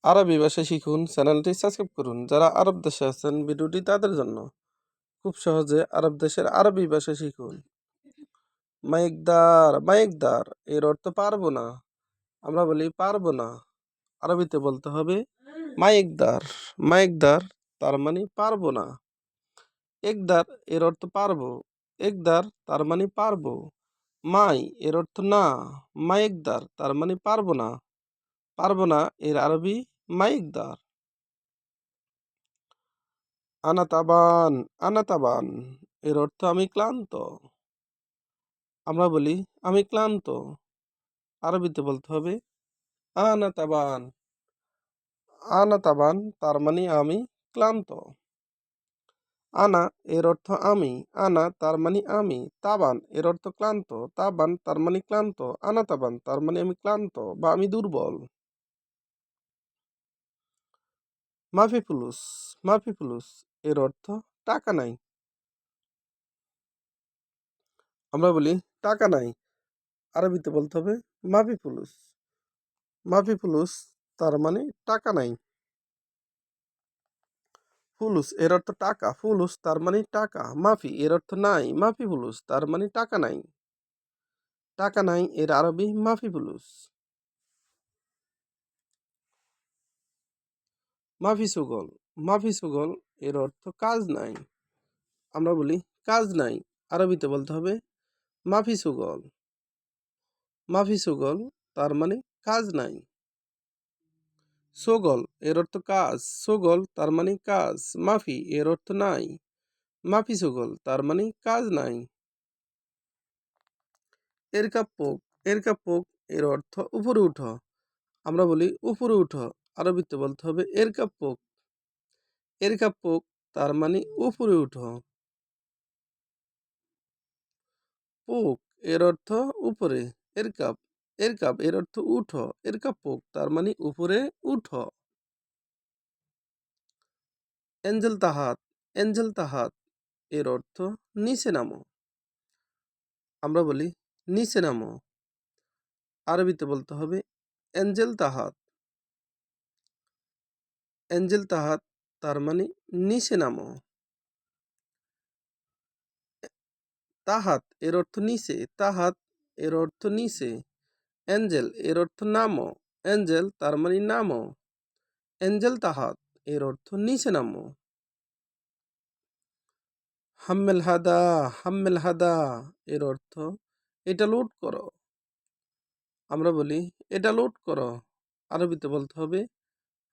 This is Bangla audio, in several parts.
আরবি ভাষা শিখুন, চ্যানেলটি সাবস্ক্রাইব করুন। যারা আরব দেশে আছেন ভিডিওটি তাদের জন্য। খুব সহজে আরব দেশের আরবি ভাষা শিখুন। মাইকদার মাইকদার এর অর্থ পারবো না। আমরা বলি পারবো না। আরবিতে বলতে হবে মাইকদার। মাইকদার তার মানে পারবো না। একদার এর অর্থ পারবো। একদার তার মানে পারবো। মাই এর অর্থ না। মাইকদার তার মানে পারবো না। পারবো না এর আরবি মাইকদার। আনাতাবান আনাতাবান এর অর্থ আমি ক্লান্ত। আমরা বলি আমি ক্লান্ত। আরবিতে বলতে হবে আনাতাবান। আনাতাবান তার মানে আমি ক্লান্ত। আনা এর অর্থ আমি। আনা তার মানে আমি। তাবান এর অর্থ ক্লান্ত। তাবান তার মানে ক্লান্ত। আনাতাবান তার মানে আমি ক্লান্ত বা আমি দুর্বল। মাফি ফুলুস। মাফি ফুলুস এর অর্থ টাকা নাই। আমরা বলি টাকা নাই। আরবিতে বলতে হবে মাফি ফুলুস। মাফি ফুলুস তার মানে টাকা নাই। ফুলুস এর অর্থ টাকা। ফুলুস তার মানে টাকা। মাফি এর অর্থ নাই। মাফি ফুলুস তার মানে টাকা নাই। টাকা নাই এর আরবি মাফি ফুলুস। মাফি সুগল। মাফি সুগল এর অর্থ কাজ নাই। আমরা বলি কাজ নাই। আরবিতে বলতে হবে মাফি সুগল। মাফি সুগল তার মানে কাজ নাই। সোগল এর অর্থ কাজ। সোগল তার মানে কাজ। মাফি এর অর্থ নাই। মাফি সুগল তার মানে কাজ নাই। এরকাপ্পোক। এরকাপ্পোক এর অর্থ উপরে উঠো। আমরা বলি উপরে উঠো। আরবিতে বলতে হবে এরকাপ্পোক। এরকাপ্পোক তার মানে উপরে উঠো। পোক এর অর্থ উপরে। এরকাপ। এরকাপ এর অর্থ উঠো। এরকাপ্পোক তার মানে উপরে উঠো। এঞ্জেল তাহাত। এঞ্জেল তাহাত এর অর্থ নিচে নামো। আমরা বলি নিচে নামো। আরবিতে বলতে হবে এঞ্জেল তাহাত। এঞ্জেল তাহাত তার মানে নিচে নামো। তাহাত এর অর্থ নিচে। তাহাত এর অর্থ নিচে। এঞ্জেল এর অর্থ নামো। এঞ্জেল তার মানে নামো। এঞ্জেল তাহাত এর অর্থ নিচে নামো। হাম্মেল হাদা। হাম্মেল হাদা এর অর্থ এটা লোড করো। আমরা বলি এটা লোড করো। আরবিতে বলতে হবে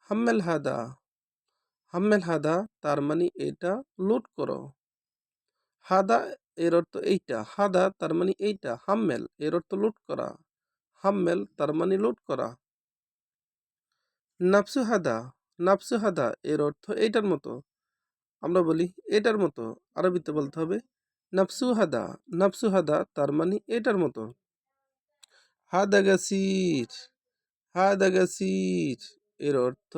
হাম্মেল হাদা। হাম্মেল হাদা তার মানে এটা লোড করো। হাদা এর অর্থ এইটা। হাদা তার মানে এইটা। হাম্মেল এর অর্থ লোড করা। হাম্মেল তার মানে লোড করা। নাফসু হাদা। নাফসু হাদা এর অর্থ এইটার মতো। আমরা বলি এটার মতো। আরবিতে বলতে হবে নাফসু হাদা। নাফসু হাদা তার মানে এটার মতো। হাদা গাছির। হাদা গাছির এর অর্থ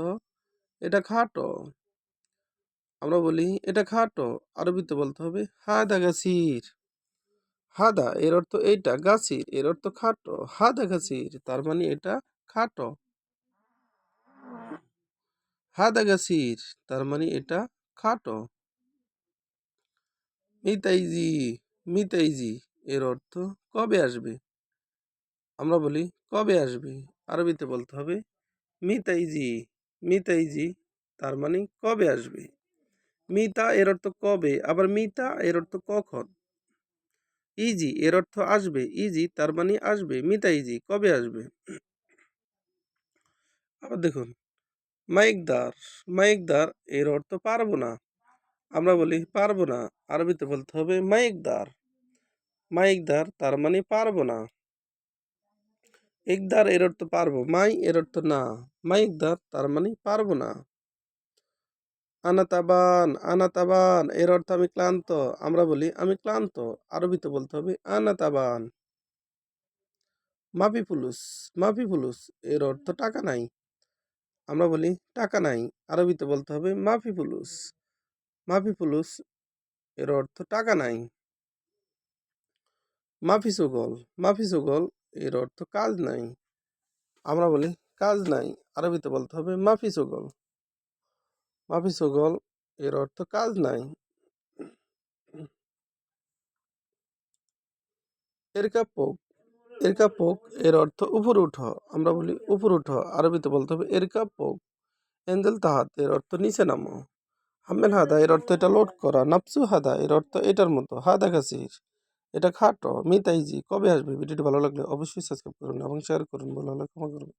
এটা খাটো। আমরা বলি এটা খাটো। আরবিতে বলতে হবে হাদা গাছির। হাদা এর অর্থ এইটা। গাছির এর অর্থ খাটো। হাদা গাছির তার মানে এটা খাটো। হাদা গাছির তার মানে এটা খাটো। মিতাইজি। মিতাইজি এর অর্থ কবে আসবে। আমরা বলি কবে আসবে। আরবিতে বলতে হবে মিতাইজি। মিতাইজি তার মানে কবে আসবে। মিতা এর অর্থ কবে। আবার মিতা এর অর্থ কখন। ইজি এর অর্থ আসবে। ইজি তার মানে আসবে। মিতাইজি কবে আসবে। আবার দেখুন মাইকদার। মাইকদার এর অর্থ পারবো না। আমরা বলি পারবো না। আরবিতে বলতে হবে মাইকদার। মাইকদার তার মানে পারবো না। একদার এর অর্থ পারবো। মাই এর অর্থ না। মাইকদার তার মানে পারবো না। আনাতাবান। আনাতাবান এর অর্থ আমি ক্লান্ত। আমরা বলি আমি ক্লান্ত। আরবিতে বলতে হবে আনাতাবান। মাফি ফুলুস। মাফি ফুলুস এর অর্থ টাকা নাই। আমরা বলি টাকা নাই। আরবিতে বলতে হবে মাফি ফুলুস। মাফি ফুলুস এর অর্থ টাকা নাই। মাফি সুগল। মাফি সুগল এর অর্থ কাজ নাই। আমরা বলি কাজ নাই আরবিতে বলতে হবে মাফি সুগল। মাফি সুগল এর অর্থ কাজ নাই। এরকাপোক, এরকাপোক এর অর্থ উপরে উঠো। আমরা বলি উপরে উঠো, আরবিতে বলতে হবে এরকাপোক। এঞ্জেল তাহাত এর অর্থ নিচে নামো। হাম্মেল হাদা এর অর্থ এটা লোড করা। নাপসু হাদা এর অর্থ এটার মতো। হাদা কাসির এটা খাটো। মিতাইজি কবে আসবে? ভিডিওটি ভালো লাগলে অবশ্যই সাবস্ক্রাইব করুন এবং শেয়ার করুন। ভালো লাগলে ক্ষমা করুন।